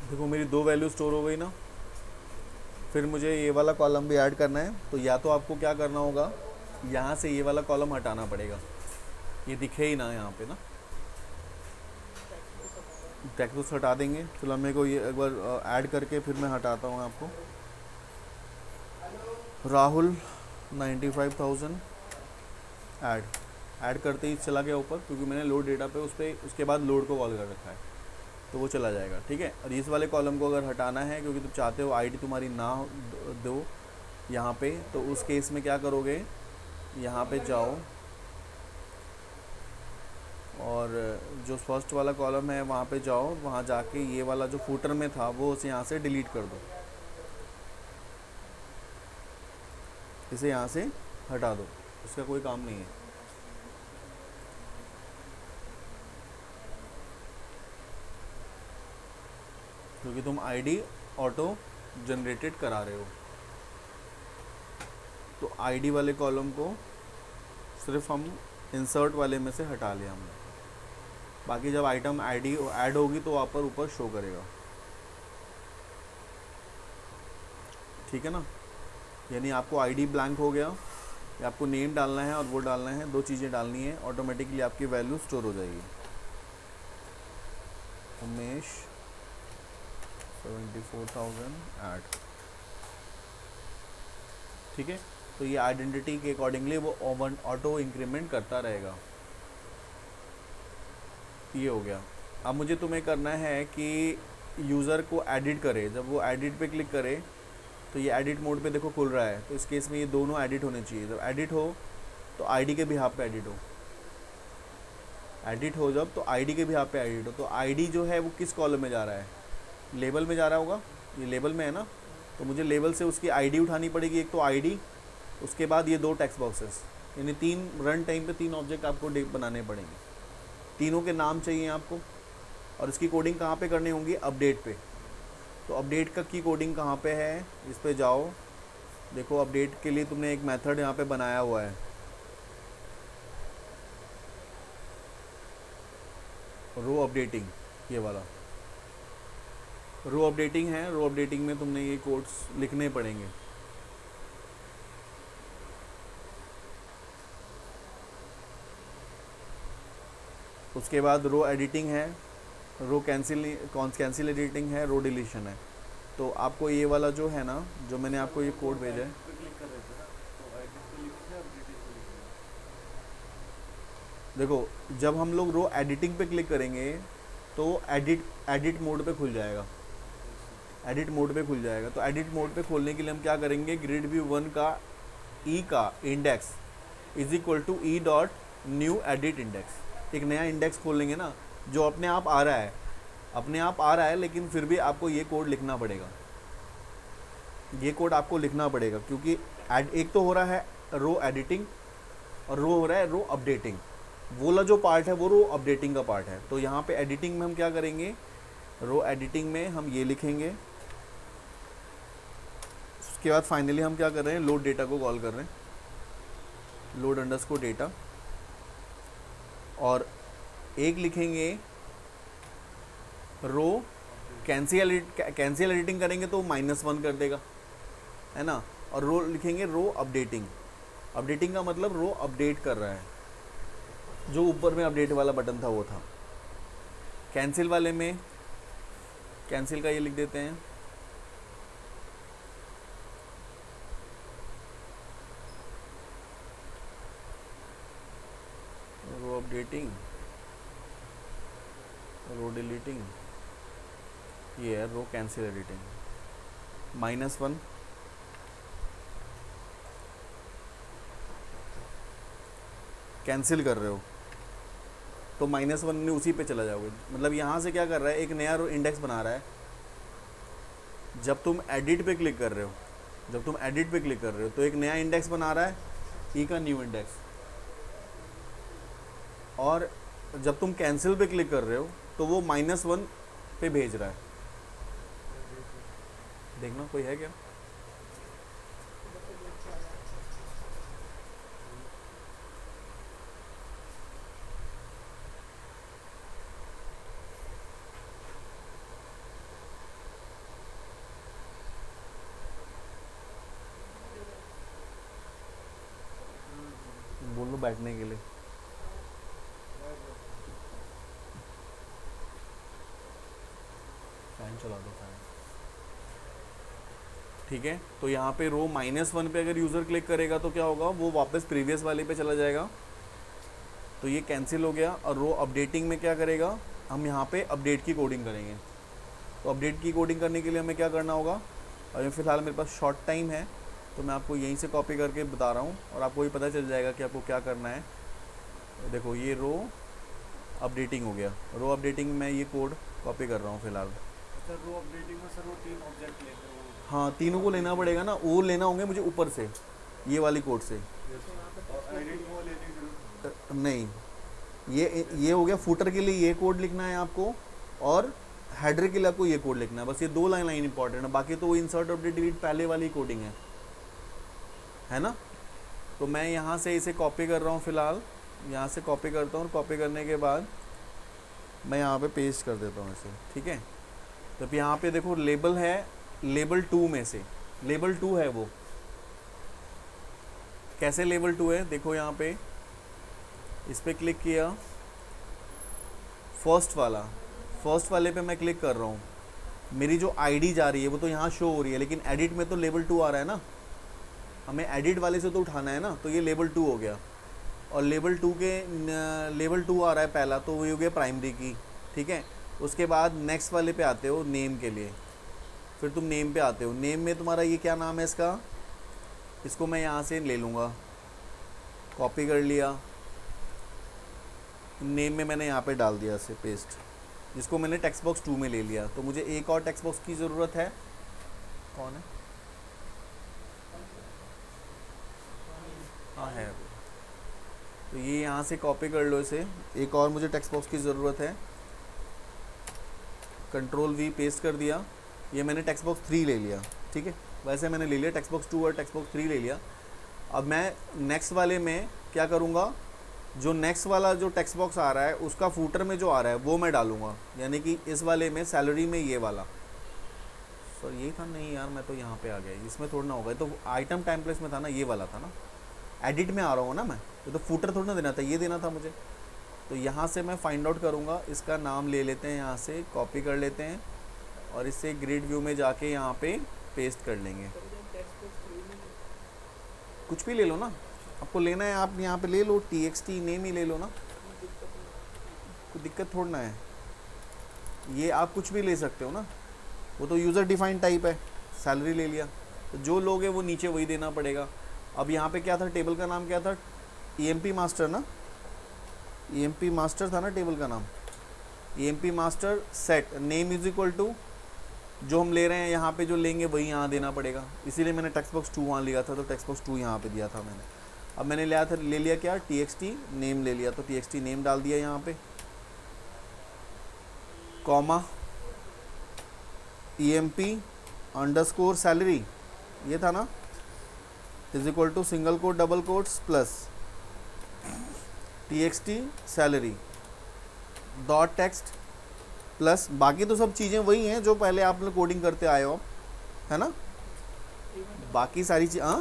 देखो मेरी 2 वैल्यू स्टोर हो गई ना। फिर मुझे ये वाला कॉलम भी ऐड करना है, तो या तो आपको क्या करना होगा, यहाँ से ये वाला कॉलम हटाना पड़ेगा, ये दिखे ही ना यहाँ पे ना। टेक्स्ट हटा देंगे, फिलहाल मेरे को ये एक बार ऐड करके फिर मैं हटाता हूँ आपको। राहुल 95,000 ऐड करते ही चला गया ऊपर, क्योंकि मैंने लोड डेटा पे उस पर उसके बाद लोड को कॉल कर रखा है, तो वो चला जाएगा। ठीक है। और इस वाले कॉलम को अगर हटाना है, क्योंकि तुम चाहते हो आईडी तुम्हारी ना दो यहाँ पे, तो उस केस में क्या करोगे, यहाँ पे जाओ और जो फर्स्ट वाला कॉलम है वहाँ पे जाओ, वहाँ जाके ये वाला जो फूटर में था वो उसे यहाँ से डिलीट कर दो, इसे यहाँ से हटा दो, उसका कोई काम नहीं है। क्योंकि तुम आईडी ऑटो जनरेटेड करा रहे हो, तो आईडी वाले कॉलम को सिर्फ हम इंसर्ट वाले में से हटा लिया हमने। बाकी जब आइटम आईडी ऐड होगी तो वहाँ पर ऊपर शो करेगा। ठीक है ना। यानी आपको आईडी ब्लैंक हो गया, या आपको नेम डालना है और वो डालना है, 2 चीज़ें डालनी है, ऑटोमेटिकली आपकी वैल्यू स्टोर हो जाएगी। उमेश 74,000 ऐड। ठीक है। तो ये आइडेंटिटी के अकॉर्डिंगली वो ऑटो इंक्रीमेंट करता रहेगा। ये हो गया। अब मुझे तुम्हें करना है कि यूज़र को एडिट करे। जब वो एडिट पे क्लिक करे तो ये एडिट मोड पे देखो खुल रहा है, तो इस केस में ये दोनों एडिट होने चाहिए। जब एडिट हो तो आईडी के बिहाफ पे एडिट हो, एडिट हो जब तो आईडी के बिहाफ पे एडिट हो। तो आईडी जो है वो किस कॉलम में जा रहा है, लेबल में जा रहा होगा, ये लेबल में है ना, तो मुझे लेबल से उसकी आईडी उठानी पड़ेगी। एक तो आईडी, उसके बाद ये 2 टेक्स्ट बॉक्सेस, यानी 3 रन टाइम पे 3 ऑब्जेक्ट आपको बनाने पड़ेंगे। तीनों के नाम चाहिए आपको, और इसकी कोडिंग कहाँ पे करनी होंगी, अपडेट पे। तो अपडेट का की कोडिंग कहाँ पे है, इस पे जाओ, देखो अपडेट के लिए तुमने एक मेथड यहाँ पे बनाया हुआ है, रो अपडेटिंग, ये वाला रो अपडेटिंग है। रो अपडेटिंग में तुमने ये कोड्स लिखने पड़ेंगे। उसके बाद रो एडिटिंग है, रो कैंसिल एडिटिंग है, रो डिलीशन है। तो आपको ये वाला जो है ना, जो मैंने आपको ये कोड भेजा है, देखो जब हम लोग रो एडिटिंग पे क्लिक करेंगे तो एडिट मोड पे खुल जाएगा, एडिट मोड पे खुल जाएगा। तो एडिट मोड पे खोलने के लिए हम क्या करेंगे, ग्रिड व्यू 1 का ई का index is equal to E dot new edit index. एक नया इंडेक्स खोल लेंगे ना, जो अपने आप आ रहा है, अपने आप आ रहा है, लेकिन फिर भी आपको ये कोड लिखना पड़ेगा, ये कोड आपको लिखना पड़ेगा, क्योंकि एक तो हो रहा है रो एडिटिंग और रो हो रहा है रो अपडेटिंग। वो वाला जो पार्ट है वो रो अपडेटिंग का पार्ट है। तो यहाँ पे एडिटिंग में हम क्या करेंगे, रो एडिटिंग में हम ये लिखेंगे। उसके बाद फाइनली हम क्या कर रहे हैं, लोड डेटा को कॉल कर रहे हैं, लोड अंडरस्कोर डेटा, और एक लिखेंगे रो कैंसिल एडिटिंग करेंगे तो -1 कर देगा, है ना। और रो लिखेंगे रो अपडेटिंग। अपडेटिंग का मतलब रो अपडेट कर रहा है, जो ऊपर में अपडेट वाला बटन था वो था। कैंसिल वाले में कैंसिल का ये लिख देते हैं रो अपडेटिंग, रो डिलीटिंग, ये है रो कैंसिल एडिटिंग। -1 कैंसिल कर रहे हो तो -1 में उसी पे चला जाओगे। मतलब यहाँ से क्या कर रहा है, एक नया इंडेक्स बना रहा है। जब तुम एडिट पे क्लिक कर रहे हो, तो एक नया इंडेक्स बना रहा है, ई का न्यू इंडेक्स। और जब तुम कैंसिल पे क्लिक कर रहे हो तो वो -1 पे भेज रहा है। देखना कोई है क्या? बोल लो बैठने के लिए। फैन चला दो फैन। ठीक है, तो यहाँ पे रो -1 पे अगर यूज़र क्लिक करेगा तो क्या होगा, वो वापस प्रीवियस वाले पे चला जाएगा। तो ये कैंसिल हो गया। और रो अपडेटिंग में क्या करेगा, हम यहाँ पे अपडेट की कोडिंग करेंगे। तो अपडेट की कोडिंग करने के लिए हमें क्या करना होगा, अभी फ़िलहाल मेरे पास शॉर्ट टाइम है तो मैं आपको यहीं से कॉपी करके बता रहा हूँ और आपको भी पता चल जाएगा कि आपको क्या करना है। देखो ये रो अपडेटिंग हो गया। रो अपडेटिंग में ये कोड कॉपी कर रहा हूँ फ़िलहाल। सर रो अपडेटिंग में सर वो 3 ऑब्जेक्ट लेते हैं हाँ, तीनों को लेना पड़ेगा ना, वो लेना होंगे मुझे ऊपर से, ये वाली कोड से। और एडिट वो लेने की जरूरत नहीं, ये हो गया। फुटर के लिए ये कोड लिखना है आपको, और हेडर के लिए आपको ये कोड लिखना है। बस ये 2 लाइन इंपॉर्टेंट है, बाकी तो इंसर्ट अपडेट डिलीट पहले वाली कोडिंग है ना। तो मैं यहाँ से इसे कॉपी कर रहा हूँ फ़िलहाल, यहाँ से कॉपी करता हूँ। कॉपी करने के बाद मैं यहाँ पे पेस्ट कर देता हूँ इसे, ठीक है। तो यहाँ पे देखो लेबल है, लेबल 2 में से लेबल 2 है। वो कैसे लेबल 2 है, देखो यहाँ पे इस पर क्लिक किया, फर्स्ट वाले पे मैं क्लिक कर रहा हूँ। मेरी जो आईडी जा रही है वो तो यहाँ शो हो रही है, लेकिन एडिट में तो लेबल 2 आ रहा है ना, हमें एडिट वाले से तो उठाना है ना। तो ये लेबल 2 हो गया। और लेबल 2 आ रहा है पहला, तो वो हो गया प्राइमरी की, ठीक है। उसके बाद नेक्स्ट वाले पे आते हो नेम के लिए, फिर तुम नेम पे आते हो। नेम में तुम्हारा ये क्या नाम है इसका, इसको मैं यहाँ से ले लूँगा, कॉपी कर लिया। नेम में मैंने यहाँ पे डाल दिया इसे पेस्ट, जिसको मैंने टेक्स्ट बॉक्स 2 में ले लिया। तो मुझे एक और टेक्स्ट बॉक्स की ज़रूरत है। कौन है? हाँ है। तो ये यहाँ से कॉपी कर लो इसे। एक और मुझे टेक्स्ट बॉक्स की ज़रूरत है, Ctrl+V पेस्ट कर दिया। ये मैंने टेक्स्ट बॉक्स 3 ले लिया, ठीक है। वैसे मैंने ले लिया टेक्स्ट बॉक्स 2 और टेक्स्ट बॉक्स 3 ले लिया। अब मैं नेक्स्ट वाले में क्या करूँगा, जो नेक्स्ट वाला जो टेक्स्ट बॉक्स आ रहा है उसका फूटर में जो आ रहा है वो मैं डालूँगा, यानी कि इस वाले में सैलरी में ये वाला। सर यही था, नहीं यार मैं तो यहाँ पे आ गया, इसमें थोड़ा ना होगा। तो आइटम टेम्पलेट्स में था ना, ये वाला था ना, एडिट में आ रहा हूँ ना मैं, तो फूटर थोड़ा ना देना था, ये देना था मुझे। तो यहाँ से मैं फाइंड आउट करूँगा, इसका नाम ले लेते हैं, यहाँ से कॉपी कर लेते हैं और इससे ग्रिड व्यू में जाके यहाँ पे पेस्ट कर लेंगे। कुछ भी ले लो ना, आपको लेना है आप यहाँ पे ले लो, txt नेम ही ले लो ना, कोई दिक्कत थोड़ा ना है। ये आप कुछ भी ले सकते हो ना, वो तो यूज़र डिफाइंड टाइप है। सैलरी ले लिया, तो जो लोग हैं वो नीचे वही देना पड़ेगा। अब यहाँ पे क्या था, टेबल का नाम क्या था, emp मास्टर ना, emp मास्टर था ना टेबल का नाम। emp master set name is equal to जो हम ले रहे हैं यहाँ पे जो लेंगे वही यहाँ देना पड़ेगा। इसीलिए मैंने टेक्स्ट बॉक्स 2 वहाँ लिया था, तो टेक्स्ट बॉक्स 2 यहाँ पे दिया था मैंने। अब मैंने ले लिया क्या, txt नेम ले लिया, तो txt नेम डाल दिया यहाँ पे, कॉमा emp अंडरस्कोर सैलरी, ये था ना, is equal to single quote double quotes plus txt salary dot text plus बाकी तो सब चीज़ें वही हैं जो पहले आप लोग कोडिंग करते आए हो, है ना। इवेंट बाकी सारी चीज़, हाँ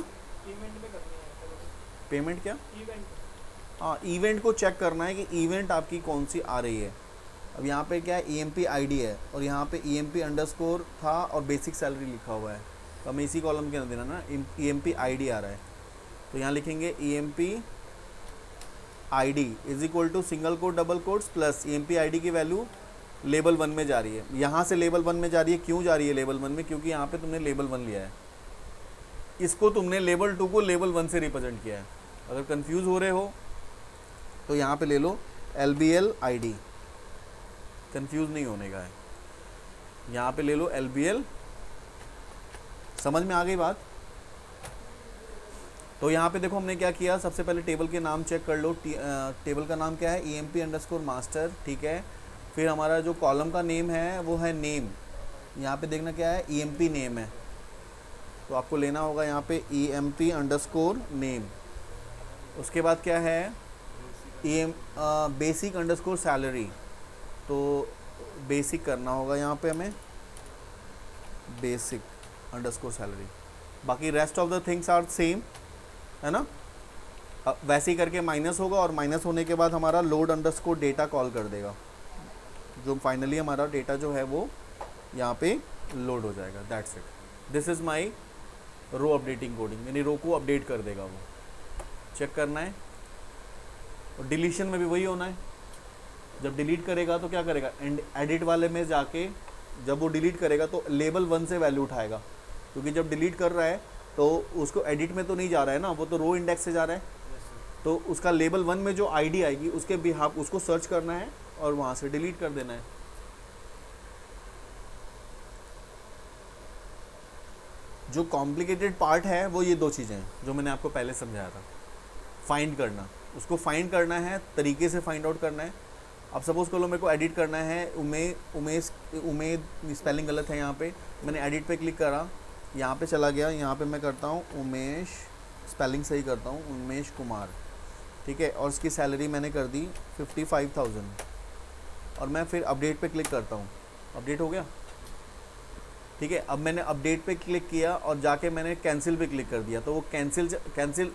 इवेंट में करनी है पेमेंट क्या, इवेंट। हाँ इवेंट को चेक करना है कि इवेंट आपकी कौन सी आ रही है। अब यहाँ पे क्या है, E M P I D है और यहाँ पे ई एम पी अंडरस्कोर था और बेसिक सैलरी लिखा हुआ है, तो हमें इसी कॉलम के अंदर देना ना, E M P I D आ रहा है, तो यहाँ लिखेंगे E M P I D is equal to single quote double quotes plus E M P I D की वैल्यू लेबल 1 में जा रही है। यहाँ से लेबल 1 में जा रही है, क्यों जा रही है लेबल 1 में, क्योंकि यहाँ पे तुमने लेबल 1 लिया है, इसको तुमने लेबल 2 को लेबल 1 से रिप्रेजेंट किया है। अगर कंफ्यूज हो रहे हो तो यहाँ पे ले लो L B L I D, confuse नहीं होने का है, यहाँ पे ले लो एल बी एल। समझ में आ गई बात। तो यहाँ पे देखो हमने क्या किया, सबसे पहले टेबल के नाम चेक कर लो, टेबल का नाम क्या है, E M P underscore master, ठीक है। फिर हमारा जो कॉलम का नेम है वो है नेम, यहाँ पे देखना क्या है, ई एम पी नेम है, तो आपको लेना होगा यहाँ पे E M P underscore name. उसके बाद क्या है, बेसिक अंडरस्कोर सैलरी, तो बेसिक करना होगा यहाँ पे हमें, बेसिक अंडरस्कोर सैलरी। बाकी rest of the things are same, है ना। वैसे ही करके माइनस होगा और माइनस होने के बाद हमारा लोड अंडरस्कोर डेटा कॉल कर देगा, जो फाइनली हमारा डेटा जो है वो यहाँ पे लोड हो जाएगा। That's it, this is my row updating coding, यानी रो को अपडेट कर देगा वो। चेक करना है, और डिलीशन में भी वही होना है, जब डिलीट करेगा तो क्या करेगा, एंड एडिट वाले में जाके जब वो डिलीट करेगा तो लेबल 1 से वैल्यू उठाएगा, क्योंकि जब डिलीट कर रहा है तो उसको एडिट में तो नहीं जा रहा है ना, वो तो रो इंडेक्स से जा रहा है, तो उसका लेबल 1 में जो आईडी आएगी उसके बिहाफ उसको सर्च करना है और वहाँ से डिलीट कर देना है। जो कॉम्प्लिकेटेड पार्ट है वो ये 2 चीज़ें हैं जो मैंने आपको पहले समझाया था। फाइंड करना, उसको फाइंड करना है, तरीके से फाइंड आउट करना है। अब सपोज कर लो मेरे को एडिट करना है, उमेद स्पेलिंग गलत है यहाँ पे, मैंने एडिट पे क्लिक करा, यहाँ पे चला गया, यहाँ पे मैं करता हूँ उमेश, स्पेलिंग सही करता हूँ, उमेश कुमार, ठीक है, और उसकी सैलरी मैंने कर दी 55,000, और मैं फिर अपडेट पे क्लिक करता हूँ, अपडेट हो गया, ठीक है। अब मैंने अपडेट पे क्लिक किया और जाके मैंने कैंसिल पे क्लिक कर दिया, तो वो कैंसिल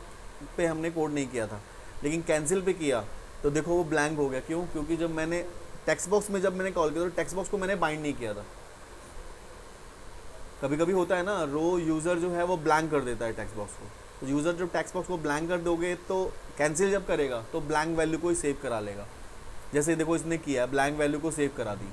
पे हमने कोड नहीं किया था, लेकिन कैंसिल पे किया तो देखो वो ब्लैंक हो गया। क्यों? क्योंकि जब मैंने टेक्स्ट बॉक्स में जब मैंने कॉल किया तो टेक्स्ट बॉक्स को मैंने बाइंड नहीं किया था। कभी कभी होता है ना, रो यूज़र जो है वो ब्लैंक कर देता है टेक्स्ट बॉक्स को, तो यूज़र जब टेक्स्ट बॉक्स को ब्लैंक कर दोगे तो कैंसिल जब करेगा तो ब्लैंक वैल्यू को ही सेव करा लेगा। जैसे देखो इसने किया, ब्लैंक वैल्यू को सेव करा दी,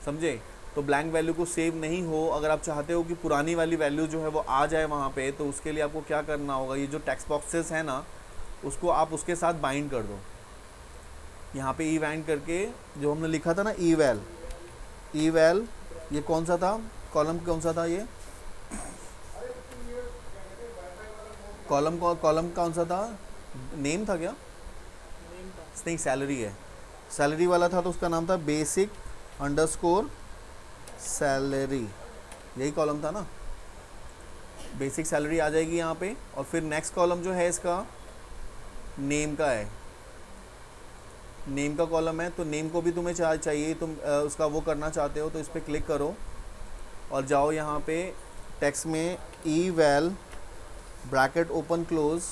समझे। तो ब्लैंक वैल्यू को सेव नहीं हो, अगर आप चाहते हो कि पुरानी वाली वैल्यू जो है वो आ जाए वहाँ पे, तो उसके लिए आपको क्या करना होगा, ये जो टेक्स्ट बॉक्सेस है ना उसको आप उसके साथ बाइंड कर दो। यहाँ पे इवेंट करके जो हमने लिखा था ना, ईवैल, ये कौन सा था कॉलम, कौन सा था ये कॉलम कौन सा था, नेम था क्या, नहीं सैलरी है, सैलरी वाला था, तो उसका नाम था बेसिक अंडरस्कोर सैलरी, यही कॉलम था ना। बेसिक सैलरी आ जाएगी यहाँ पे, और फिर नेक्स्ट कॉलम जो है इसका नेम का है, नेम का कॉलम है, तो नेम को भी तुम्हें चाहिए, तुम उसका वो करना चाहते हो तो इस पर क्लिक करो और जाओ यहाँ पे टेक्स्ट में eval bracket open close,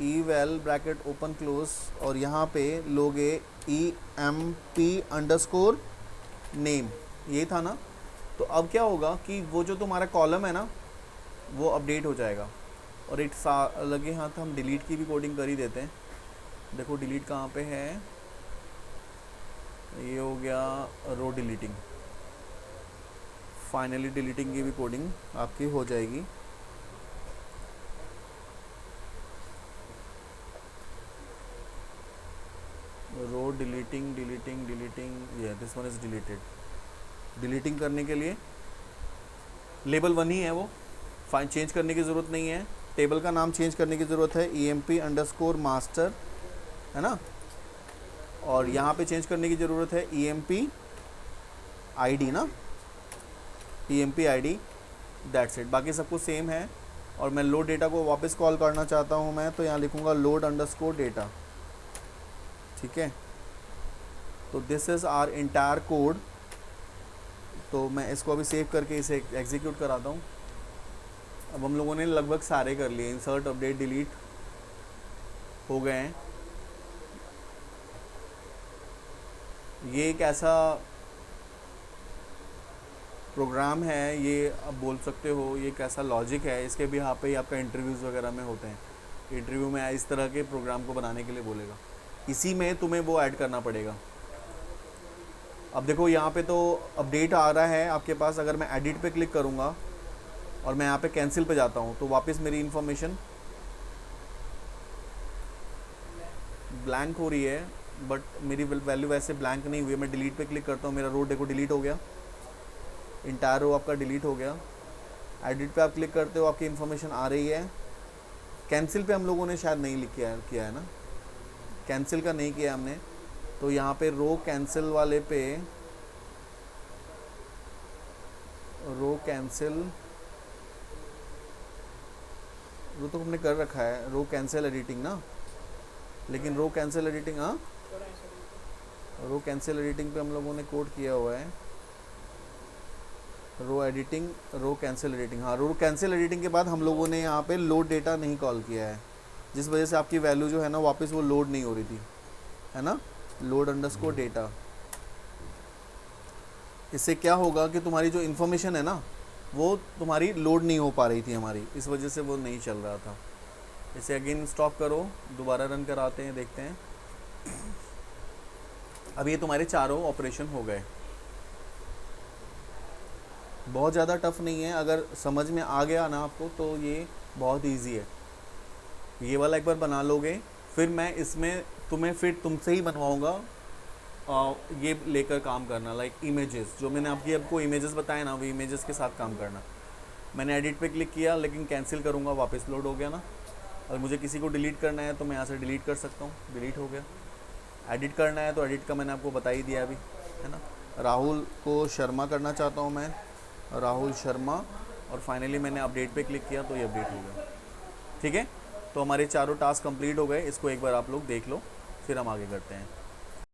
eval bracket open close, और यहाँ पे लोगे emp अंडरस्कोर नेम, ये था ना। तो अब क्या होगा कि वो जो तुम्हारा कॉलम है ना वो अपडेट हो जाएगा। और एक लगे हाथ हम डिलीट की भी कोडिंग कर ही देते हैं। देखो डिलीट कहाँ पे है, ये हो गया रो डिलीटिंग, फाइनली डिलीटिंग की भी कोडिंग आपकी हो जाएगी। रो डिलीटिंग, ये this one is deleted. Deleting करने के लिए लेबल 1 ही है, वो फाइन चेंज करने की ज़रूरत नहीं है। टेबल का नाम चेंज करने की ज़रूरत है, emp अंडरस्कोर मास्टर, है ना। और यहाँ पे चेंज करने की ज़रूरत है emp id ना, emp id, दैट्स इट। बाकी सब कुछ सेम है। और मैं लोड डेटा को वापस कॉल करना चाहता हूँ मैं, तो यहाँ लिखूँगा लोड अंडरस्कोर डेटा, ठीक है। तो this is our entire code. तो मैं इसको अभी सेव करके इसे एग्जीक्यूट कराता हूँ। अब हम लोगों ने लगभग सारे कर लिए, इंसर्ट अपडेट डिलीट हो गए हैं। ये एक ऐसा प्रोग्राम है, ये आप बोल सकते हो ये एक ऐसा लॉजिक है, इसके भी यहाँ पे ही आपका इंटरव्यूज़ वगैरह में होते हैं। इंटरव्यू में इस तरह के प्रोग्राम को बनाने के लिए बोलेगा, इसी में तुम्हें वो ऐड करना पड़ेगा। अब देखो यहाँ पे तो अपडेट आ रहा है आपके पास। अगर मैं एडिट पे क्लिक करूँगा और मैं यहाँ पे कैंसिल पे जाता हूँ तो वापस मेरी इन्फॉर्मेशन ब्लैंक हो रही है, बट मेरी वैल्यू वैसे ब्लैंक नहीं हुई है। मैं डिलीट पे क्लिक करता हूँ, मेरा रो देखो डिलीट हो गया, इंटायर रो आपका डिलीट हो गया। एडिट पे आप क्लिक करते हो, आपकी इन्फॉर्मेशन आ रही है। कैंसिल पे हम लोगों ने शायद नहीं किया है ना, कैंसिल का नहीं किया हमने। तो यहाँ पे रो कैंसिल वाले पे रो कैंसिल, वो तो हमने कर रखा है रो कैंसिल एडिटिंग ना, लेकिन रो कैंसिल एडिटिंग, हाँ करा है सर। रो कैंसिल एडिटिंग पे हम लोगों ने कोड किया हुआ है। रो एडिटिंग, रो कैंसिल एडिटिंग, हाँ रो कैंसिल एडिटिंग के बाद हम लोगों ने यहाँ पे लोड डेटा नहीं कॉल किया है, जिस वजह से आपकी वैल्यू जो है ना वापस वो लोड नहीं हो रही थी, है ना, लोड अंडरस्कोर डेटा। इससे क्या होगा कि तुम्हारी जो इन्फॉर्मेशन है ना वो तुम्हारी लोड नहीं हो पा रही थी हमारी, इस वजह से वो नहीं चल रहा था। इसे अगेन स्टॉप करो, दोबारा रन कराते हैं, देखते हैं। अब ये तुम्हारे चारों ऑपरेशन हो गए। बहुत ज़्यादा टफ नहीं है, अगर समझ में आ गया ना आपको तो ये बहुत इजी है। ये वाला एक बार बना लोगे, फिर मैं इसमें तुम्हें फिर तुमसे ही बनवाऊँगा। ये लेकर काम करना, लाइक इमेजेस, जो मैंने आपको इमेजेस बताए ना, वो इमेजेस के साथ काम करना। मैंने एडिट पे क्लिक किया, लेकिन कैंसिल करूँगा वापस लोड हो गया ना। अगर मुझे किसी को डिलीट करना है तो मैं यहाँ से डिलीट कर सकता हूँ, डिलीट हो गया। एडिट करना है तो एडिट का मैंने आपको बता ही दिया अभी, है ना। राहुल को शर्मा करना चाहता हूँ मैं, राहुल शर्मा, और फाइनली मैंने अपडेट पे क्लिक किया तो ये अपडेट हो गया। ठीक है, तो हमारे चारों टास्क कंप्लीट हो गए। इसको एक बार आप लोग देख लो, फिर हम आगे करते हैं।